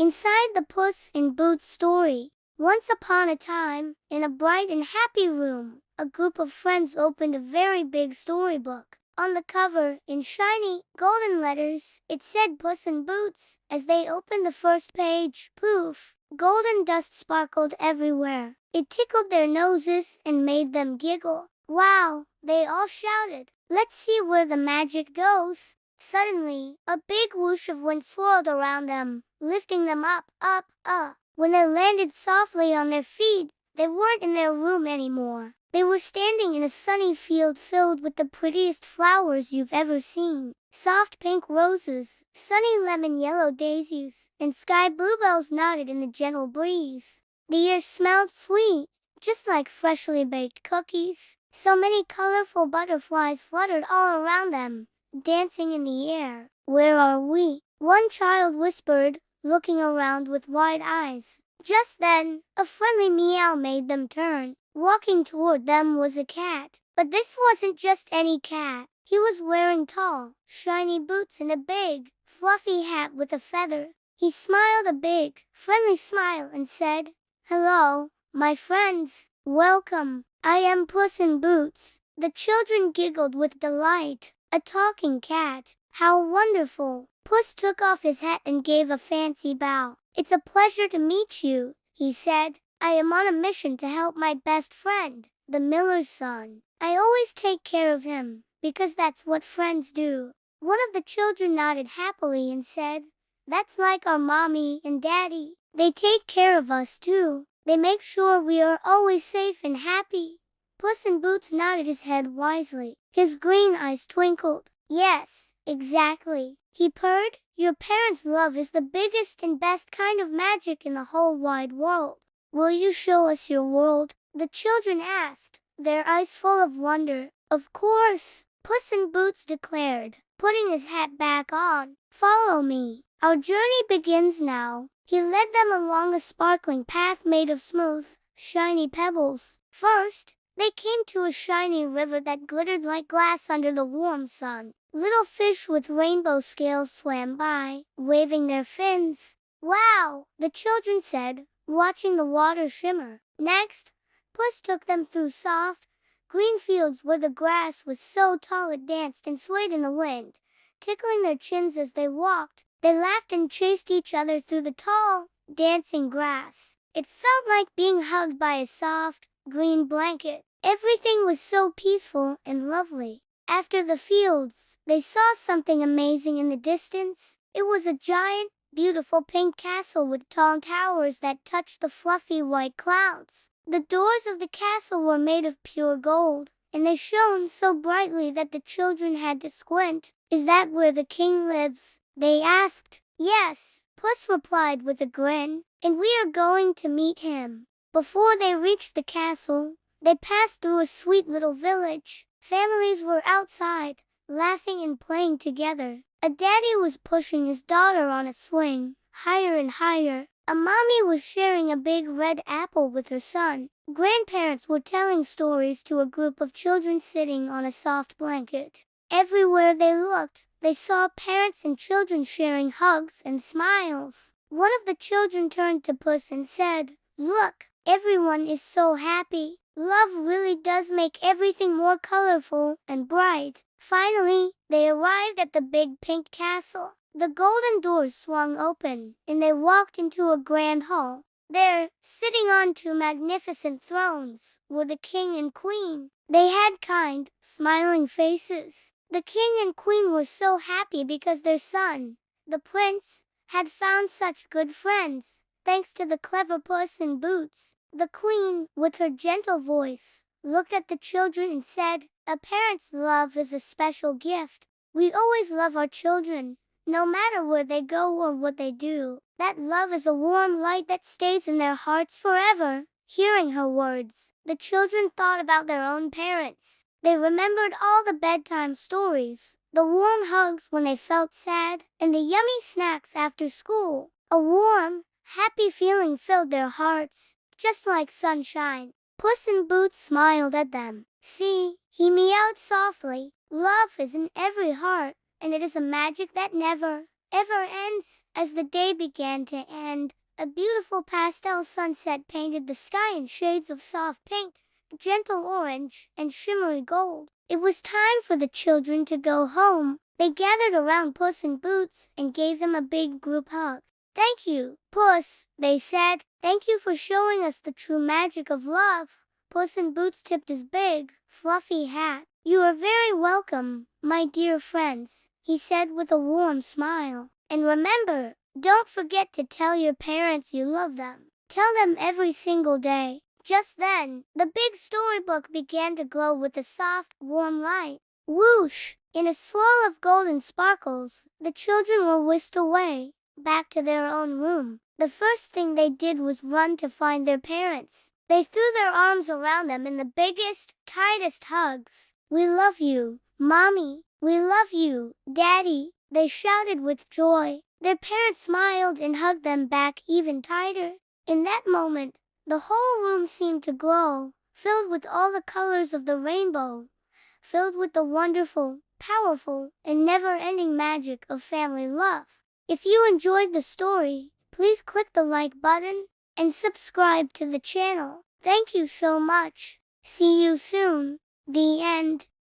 Inside the Puss in Boots story. Once upon a time, in a bright and happy room, a group of friends opened a very big storybook. On the cover, in shiny, golden letters, it said Puss in Boots. As they opened the first page, poof, golden dust sparkled everywhere. It tickled their noses and made them giggle. Wow, they all shouted. Let's see where the magic goes. Suddenly, a big whoosh of wind swirled around them, lifting them up. When they landed softly on their feet, they weren't in their room anymore. They were standing in a sunny field filled with the prettiest flowers you've ever seen. Soft pink roses, sunny lemon yellow daisies, and sky bluebells nodded in the gentle breeze. The air smelled sweet, just like freshly baked cookies. So many colorful butterflies fluttered all around them, dancing in the air. Where are we? One child whispered, looking around with wide eyes. Just then, a friendly meow made them turn. Walking toward them was a cat. But this wasn't just any cat. He was wearing tall, shiny boots and a big, fluffy hat with a feather. He smiled a big, friendly smile and said, "Hello, my friends. Welcome. I am Puss in Boots." The children giggled with delight. A talking cat. How wonderful. Puss took off his hat and gave a fancy bow. "It's a pleasure to meet you," he said. "I am on a mission to help my best friend, the miller's son. I always take care of him, because that's what friends do." One of the children nodded happily and said, "That's like our mommy and daddy. They take care of us too. They make sure we are always safe and happy." Puss in Boots nodded his head wisely. His green eyes twinkled. "Yes, exactly," he purred. "Your parents' love is the biggest and best kind of magic in the whole wide world. Will you show us your world?" the children asked, their eyes full of wonder. "Of course," Puss in Boots declared, putting his hat back on. "Follow me. Our journey begins now." He led them along a sparkling path made of smooth, shiny pebbles. First, they came to a shiny river that glittered like glass under the warm sun. Little fish with rainbow scales swam by, waving their fins. "Wow," the children said, watching the water shimmer. Next, Puss took them through soft, green fields where the grass was so tall it danced and swayed in the wind, tickling their chins as they walked. They laughed and chased each other through the tall, dancing grass. It felt like being hugged by a soft, green blanket. Everything was so peaceful and lovely. After the fields, they saw something amazing in the distance. It was a giant, beautiful pink castle with tall towers that touched the fluffy white clouds. The doors of the castle were made of pure gold, and they shone so brightly that the children had to squint. "Is that where the king lives?" they asked. "Yes," Puss replied with a grin, "and we are going to meet him." Before they reached the castle, they passed through a sweet little village. Families were outside, laughing and playing together. A daddy was pushing his daughter on a swing, higher and higher. A mommy was sharing a big red apple with her son. Grandparents were telling stories to a group of children sitting on a soft blanket. Everywhere they looked, they saw parents and children sharing hugs and smiles. One of the children turned to Puss and said, "Look, everyone is so happy. Love really does make everything more colorful and bright." Finally, they arrived at the big pink castle. The golden doors swung open, and they walked into a grand hall. There, sitting on two magnificent thrones, were the king and queen. They had kind, smiling faces. The king and queen were so happy because their son, the prince, had found such good friends, thanks to the clever Puss in Boots. The queen, with her gentle voice, looked at the children and said, "A parent's love is a special gift. We always love our children, no matter where they go or what they do. That love is a warm light that stays in their hearts forever." Hearing her words, the children thought about their own parents. They remembered all the bedtime stories, the warm hugs when they felt sad, and the yummy snacks after school. A warm, happy feeling filled their hearts, just like sunshine. Puss in Boots smiled at them. "See," he meowed softly, "love is in every heart, and it is a magic that never, ever ends. As the day began to end, a beautiful pastel sunset painted the sky in shades of soft pink, gentle orange, and shimmery gold. It was time for the children to go home. They gathered around Puss in Boots and gave him a big group hug. "Thank you, Puss," they said. "Thank you for showing us the true magic of love." Puss in Boots tipped his big, fluffy hat. "You are very welcome, my dear friends," he said with a warm smile. "And remember, don't forget to tell your parents you love them. Tell them every single day." Just then, the big storybook began to glow with a soft, warm light. Whoosh! In a swirl of golden sparkles, the children were whisked away, back to their own room. The first thing they did was run to find their parents. They threw their arms around them in the biggest, tightest hugs. "We love you, Mommy. We love you, Daddy," they shouted with joy. Their parents smiled and hugged them back even tighter. In that moment, the whole room seemed to glow, filled with all the colors of the rainbow, filled with the wonderful, powerful, and never-ending magic of family love. If you enjoyed the story, please click the like button and subscribe to the channel. Thank you so much. See you soon. The end.